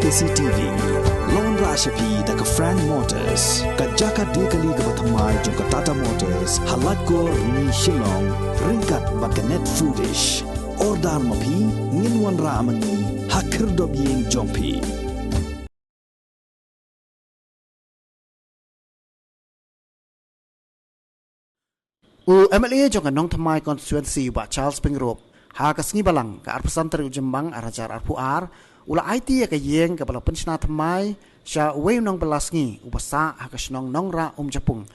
KCTV Lon Rashapi daga Frank Motors kajaka dekali ga bathamai jong Tata Motors halat ko ni Shillong ringkat bakanet foodish ordal mapi nginwan ramani hakir dob yeng jongpi MLA jong nong thamai constituency ba Charles Pingrop ha kasngi balang ka arpasan ter ujembang arajar arpuar ula IT ka yeng ka bala penchna thamai sha wei nong balasngi ubasa ha kasnong nong ra japung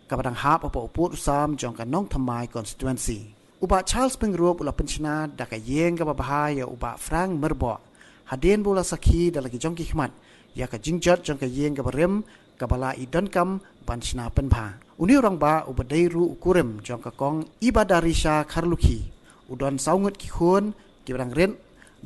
ka badang hap apa uput usam jong ka nong thamai constituency uba Charles Pingrop ula penchna da ka yeng ka bahaya uba Frank Merbo haden bola sakhi da lagi jong ki khmat ya ka jingjat jong ka yeng ka barem ka bala idon kam banchna penpha uni orang ba ubadai ru ukurem jong ka kong ibadarisha kharluki udon saungut ki khon ki barang ren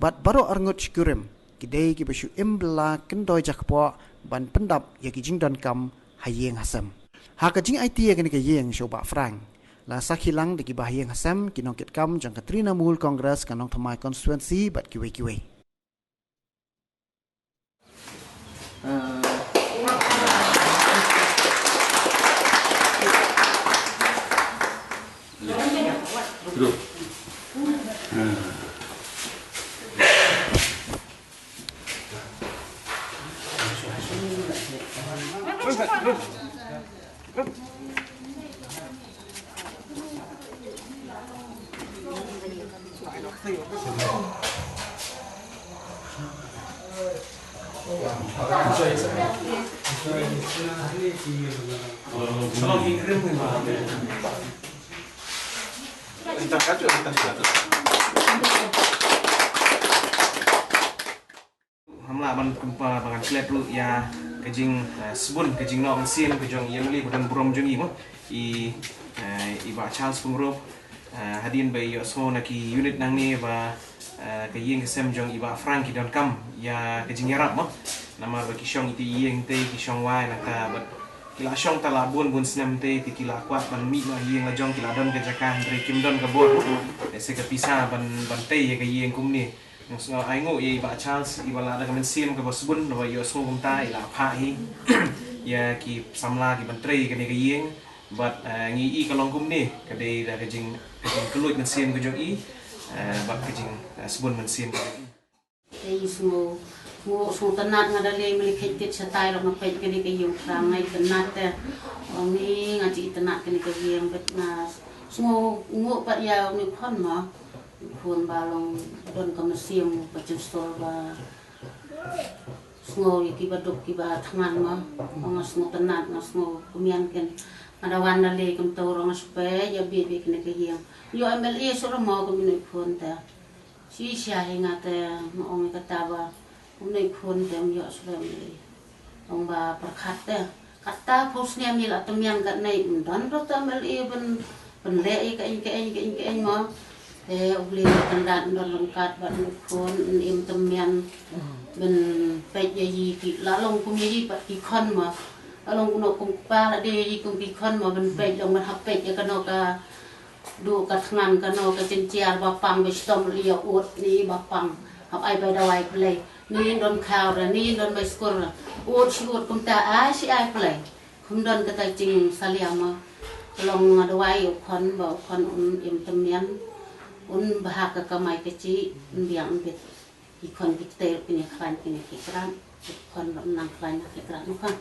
bat baro arngut kurem ki dei ki beshu imbla kendoi jakpo ban pendap ya ki jingdon kam hayeng hasam ha ka jing IT ya ka yeng shoba Frank la sakhilang de ki bahayeng hasam ki nongket kam jong ka Trinamool Congress ka nong thamai constituency bat ki we Group. Hamla ban bangan klet lu ya kejing sebun kejing no mesin kejong yang li bukan burom jong i mo i ba Charles Pingrop hadin ba yo so na ki unit nang ni ba kejing kesem jong i ba Frank don kam ya kejing yarap mo nama ba ki shong iti yeng te ki shong wai na ka ba kila shong tala bun senam te ti kila kwat ban mi la yeng la jong kila don ke jakan dre kim don ka bor se ka pisa ban te ye ka yeng kum ni so ai ngo ye ba Charles i bala da kamen sim ka bosbun no yo so kum ta ila pha hi ya ki samla ki ban tre ka ne ka yeng but ngi i ka long kum ni ka de da ka jing kelut men sim ka jong i bat ka jing sebun men sim ei so mo so tanat ngadale meli khit satai ro ngapet kini ke yung rangai tanat te ni ngaji tanat kini ke yang bet na so ngo pat ya ni khon ma phun balong don ka mesim pacem store ba ngo ki baduk ki ba thangan ma ngas ngo tanat ngas ngo kumian ken ada wan dale kum to ro ngaspe ya bi kini ke yang yo MLA so ro mo ko ni phun ta si sia hinga te mo ong ka ta ba unai phun tem yo slam ni ong ba prakhat te kata posnya mi la temian kat nai dan ro MLA ben le ka mo uli kandat don lengkat ban phun im temian ben pej yi ki la long kum yi pat ki khon ma long kuno kum pa la de yi kum ki khon ma ben pej long man hapej ya kano ka du ka thngan kano ka cinciar ba pang be stom liya ut ni ba pang hap ai ba dawai play ni don khao ra ni don ba skor ut shut kum ta ai si ai play kum don ka ta jing saliama long dawai khon ba khon im temian bahag ka kamay keci biang bit ikon kita punya klan punya kikran ikon nang klan kikran nukan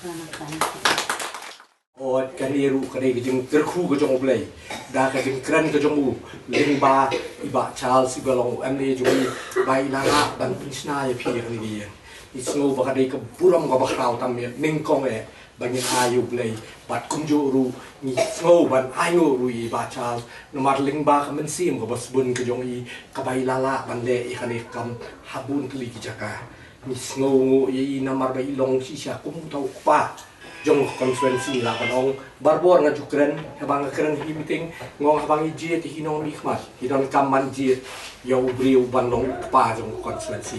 nang klan oh kaniru kani kejeng terku kejong oblay dah kejeng kran kejong u limba iba Charles ibalong MLA jui bai nanga dan pinsna ya pi kani dia isngo bakadai ke buram ka bakrau tamir ningkong banyak ayu play bat kumjuru ni snow ban ayu rui ba Charles nomar lingba kamen sim ko bosbun ke jong i kabai lala ban le i khane kam habun kli ki jaka ni snow i namar ba ilong si sya kum tau pa jong conference la banong barbor nga jukren habang kren hi meeting ngong habang i je ti hinong nikmat hidon kam man je yo briu ban long pa jong conference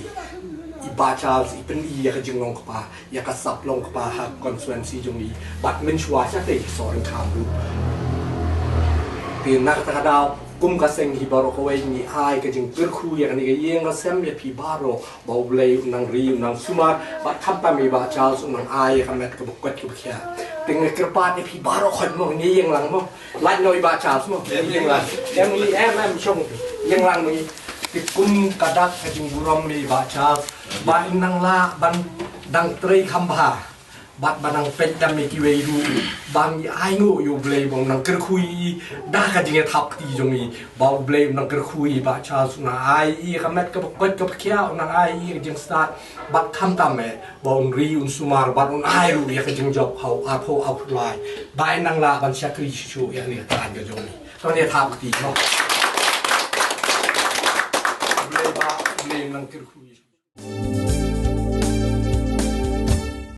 iba Charles ipen iya ka jing long pa ya ka sap long pa ha constituency jong i bat men chwa cha te so ring kham lu tin nak ta daw กุมกเซงฮิบารอกเวนี่ไอก็จึงกระคุยอันนี้ก็ยังก็เซมยพีบารอบ่าวเลยนังรีนังสุมาบัดคำปามีบาชาลสุนังไอคำเม็ดก็บกวดก็เขียตึงกระปาดพีบารอคอยมองนี่ยังหลังมั้งไล่น้อยบาชาลสุมั้งยังหลังยังมีแอมชงยังหลังมีติกุมกระดักก็จึงบุรมีบาชาลบาอินังลาบันดังเตยคำบาบัดบันังเป็ดดำมีกิเวรูบางไอ้งูอยู่เบลย์บางนังกระคุยด่ากันจริงทับตีจงีบางเบลย์นังกระคุยบาชาสุนังไอ้คำเม็ดกับกดกับเขี้ยวนังไอ้จึงสตาร์บัดคำตามแม่บางรีอุนสุมาร์บัดอุนไอ้รู้ยังจึงจบเขาอาโพเอาพลายบายนังลาบันชักรีชูอย่างนี้ตานกันจงีตอนนี้ทับตีเนาะเบลย์นังกระคุย